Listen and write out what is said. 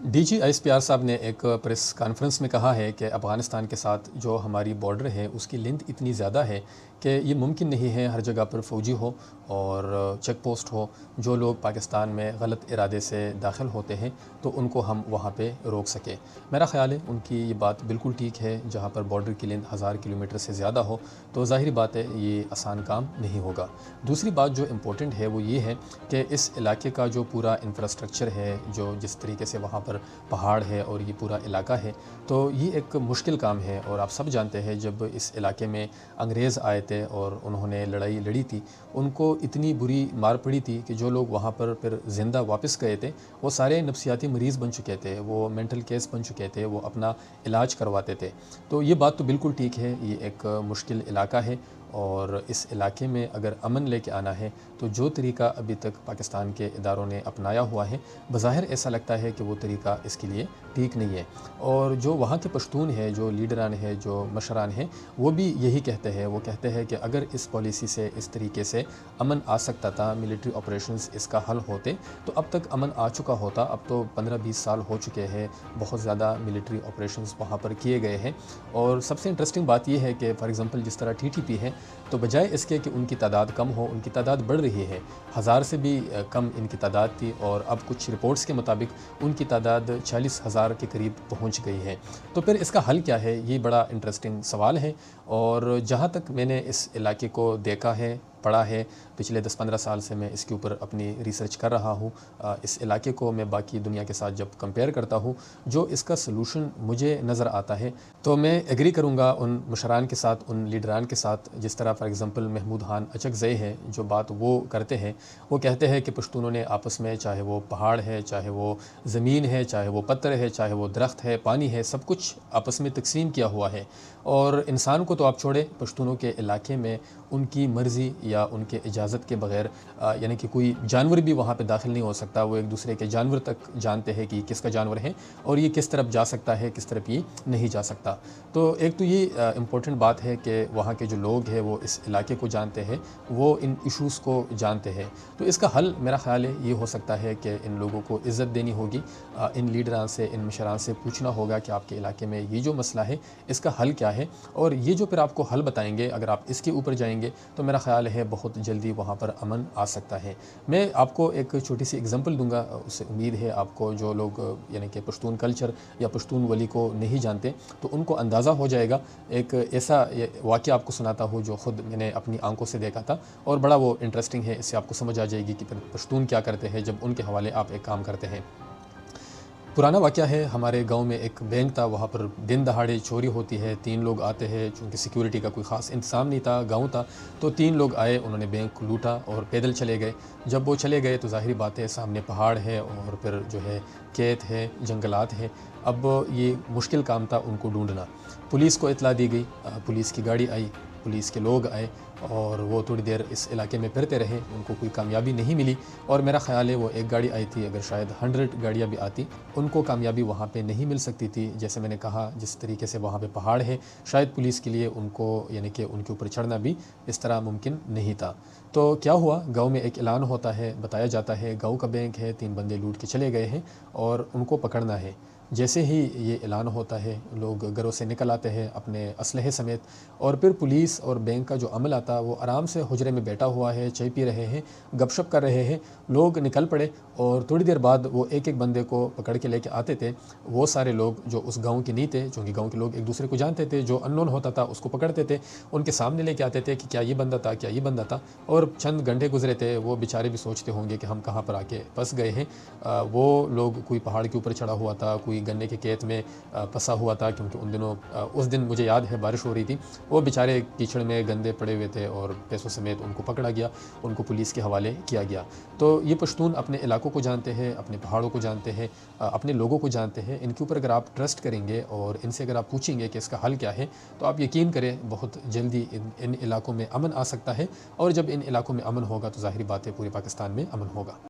D G S P R صاحب نے ایک پریس کانفرنس میں کہا ہے کہ افغانستان کے ساتھ جو ہماری بارڈر ہے اس کی لینتھ اتنی زیادہ ہے کہ یہ ممکن نہیں ہے ہر جگہ پر فوجی ہو اور چیک پوسٹ ہو. جو لوگ پاکستان میں غلط ارادے سے داخل ہوتے ہیں تو ان کو ہم وہاں پہ روک سکیں. میرا خیال ہے ان کی یہ بات بالکل ٹھیک ہے. جہاں پر بارڈر کی لینتھ 1000 کلومیٹر سے زیادہ ہو تو ظاہری بات ہے یہ آسان کام نہیں ہوگا. دوسری بات جو امپورٹنٹ ہے وہ یہ ہے کہ اس علاقے کا جو پورا انفراسٹرکچر ہے، جو جس طریقے سے وہاں پر پہاڑ ہے اور یہ پورا علاقہ ہے، تو یہ ایک مشکل کام ہے. اور آپ سب جانتے ہیں جب اس علاقے میں انگریز آئے تھے اور انہوں نے لڑائی لڑی تھی، ان کو اتنی بری مار پڑی تھی کہ جو لوگ وہاں پر پھر زندہ واپس گئے تھے وہ سارے نفسیاتی مریض بن چکے تھے، وہ مینٹل کیس بن چکے تھے، وہ اپنا علاج کرواتے تھے. تو یہ بات تو بالکل ٹھیک ہے، یہ ایک مشکل علاقہ ہے اور اس علاقے میں اگر امن لے کے آنا ہے تو جو طریقہ ابھی تک پاکستان کے اداروں نے اپنایا ہوا ہے، بظاہر ایسا لگتا ہے کہ وہ طریقہ اس کے لیے ٹھیک نہیں ہے. اور جو وہاں کے پشتون ہیں، جو لیڈران ہیں، جو مشران ہیں، وہ بھی یہی کہتے ہیں. وہ کہتے ہیں کہ اگر اس پالیسی سے اس طریقے سے امن آ سکتا تھا، ملٹری آپریشنز اس کا حل ہوتے تو اب تک امن آ چکا ہوتا. اب تو 15-20 سال ہو چکے ہیں، بہت زیادہ ملٹری آپریشنز وہاں پر کیے گئے ہیں. اور سب سے انٹرسٹنگ بات یہ ہے کہ فار ایگزامپل جس طرح TTP ہے، تو بجائے اس کے کہ ان کی تعداد کم ہو، ان کی تعداد بڑھ رہی ہے. 1000 سے بھی کم ان کی تعداد تھی اور اب کچھ رپورٹس کے مطابق ان کی تعداد 40,000 کے قریب پہنچ گئی ہے. تو پھر اس کا حل کیا ہے؟ یہ بڑا انٹرسٹنگ سوال ہے. اور جہاں تک میں نے اس علاقے کو دیکھا ہے، پڑھا ہے، پچھلے 10-15 سال سے میں اس کے اوپر اپنی ریسرچ کر رہا ہوں. اس علاقے کو میں باقی دنیا کے ساتھ جب کمپیئر کرتا ہوں، جو اس کا سلوشن مجھے نظر آتا ہے تو میں ایگری کروں گا ان مشران کے ساتھ، ان لیڈران کے ساتھ. جس طرح فار ایگزامپل محمود خان اچکزئی ہے، جو بات وہ کرتے ہیں، وہ کہتے ہیں کہ پشتونوں نے آپس میں، چاہے وہ پہاڑ ہے، چاہے وہ زمین ہے، چاہے وہ پتھر ہے، چاہے وہ درخت ہے، پانی ہے، سب کچھ آپس میں تقسیم کیا ہوا ہے. اور انسان کو تو آپ چھوڑیں، پشتونوں کے علاقے میں ان کی مرضی یا ان کے اجازت کے بغیر یعنی کہ کوئی جانور بھی وہاں پہ داخل نہیں ہو سکتا. وہ ایک دوسرے کے جانور تک جانتے ہیں کہ یہ کس کا جانور ہے اور یہ کس طرف جا سکتا ہے، کس طرف یہ نہیں جا سکتا. تو ایک تو یہ امپورٹنٹ بات ہے کہ وہاں کے جو لوگ ہیں وہ اس علاقے کو جانتے ہیں، وہ ان ایشوز کو جانتے ہیں. تو اس کا حل میرا خیال ہے یہ ہو سکتا ہے کہ ان لوگوں کو عزت دینی ہوگی، ان لیڈران سے، ان مشران سے پوچھنا ہوگا کہ آپ کے علاقے میں یہ جو مسئلہ ہے اس کا حل کیا ہے. اور یہ جو پھر آپ کو حل بتائیں گے، اگر آپ اس کے اوپر جائیں گے تو میرا خیال ہے بہت جلدی وہاں پر امن آ سکتا ہے. میں آپ کو ایک چھوٹی سی اگزامپل دوں گا، اس سے امید ہے آپ کو، جو لوگ یعنی کہ پشتون کلچر یا پشتون ولی کو نہیں جانتے تو ان کو اندازہ ہو جائے گا. ایک ایسا واقعہ آپ کو سناتا ہوں جو خود میں نے اپنی آنکھوں سے دیکھا تھا اور بڑا وہ انٹرسٹنگ ہے. اس سے آپ کو سمجھ آ جائے گی کہ پھر پشتون کیا کرتے ہیں جب ان کے حوالے آپ ایک کام کرتے ہیں. پرانا واقعہ ہے، ہمارے گاؤں میں ایک بینک تھا، وہاں پر دن دہاڑے چوری ہوتی ہے. 3 لوگ آتے ہیں، چونکہ سیکیورٹی کا کوئی خاص انتظام نہیں تھا، گاؤں تھا، تو 3 لوگ آئے، انہوں نے بینک لوٹا اور پیدل چلے گئے. جب وہ چلے گئے تو ظاہری بات ہے سامنے پہاڑ ہے اور پھر جو ہے کھیت ہے، جنگلات ہے. اب یہ مشکل کام تھا ان کو ڈھونڈنا. پولیس کو اطلاع دی گئی، پولیس کی گاڑی آئی، پولیس کے لوگ آئے اور وہ تھوڑی دیر اس علاقے میں پھرتے رہے. ان کو کوئی کامیابی نہیں ملی اور میرا خیال ہے وہ ایک گاڑی آئی تھی، اگر شاید 100 گاڑیاں بھی آتی ان کو کامیابی وہاں پہ نہیں مل سکتی تھی. جیسے میں نے کہا، جس طریقے سے وہاں پہ پہاڑ ہے، شاید پولیس کے لیے ان کو یعنی کہ ان کے اوپر چڑھنا بھی اس طرح ممکن نہیں تھا. تو کیا ہوا، گاؤں میں ایک اعلان ہوتا ہے، بتایا جاتا ہے گاؤں کا بینک ہے، 3 بندے لوٹ کے چلے گئے ہیں اور ان کو پکڑنا ہے. جیسے ہی یہ اعلان ہوتا ہے، لوگ گھروں سے نکل آتے ہیں اپنے اسلحے سمیت اور پھر پولیس اور بینک کا جو عمل آتا وہ آرام سے حجرے میں بیٹھا ہوا ہے، چائے پی رہے ہیں، گپ شپ کر رہے ہیں. لوگ نکل پڑے اور تھوڑی دیر بعد وہ ایک ایک بندے کو پکڑ کے لے کے آتے تھے. وہ سارے لوگ جو اس گاؤں کے نہیں تھے، چونکہ گاؤں کے لوگ ایک دوسرے کو جانتے تھے، جو ان نون ہوتا تھا اس کو پکڑتے تھے، ان کے سامنے لے کے آتے تھے کہ کیا یہ بندہ تھا، کیا یہ بندہ تھا. اور چند گھنٹے گزرے تھے، وہ بیچارے بھی سوچتے ہوں گے کہ ہم کہاں پر آ کے پھنس گئے ہیں. وہ لوگ، کوئی پہاڑ کے اوپر چڑھا ہوا تھا، کوئی گنے کے کھیت میں پھنسا ہوا تھا، کیونکہ ان دنوں اس دن مجھے یاد ہے بارش ہو رہی تھی. وہ بیچارے کیچڑ میں گندے پڑے ہوئے تھے اور پیسوں سمیت ان کو پکڑا گیا، ان کو پولیس کے حوالے کیا گیا. تو یہ پشتون اپنے علاقوں کو جانتے ہیں، اپنے پہاڑوں کو جانتے ہیں، اپنے لوگوں کو جانتے ہیں. ان کے اوپر اگر آپ ٹرسٹ کریں گے اور ان سے اگر آپ پوچھیں گے کہ اس کا حل کیا ہے تو آپ یقین کریں بہت جلدی ان علاقوں میں امن آ سکتا ہے. اور جب ان علاقوں میں امن ہوگا تو ظاہری بات ہے پورے پاکستان میں امن ہوگا.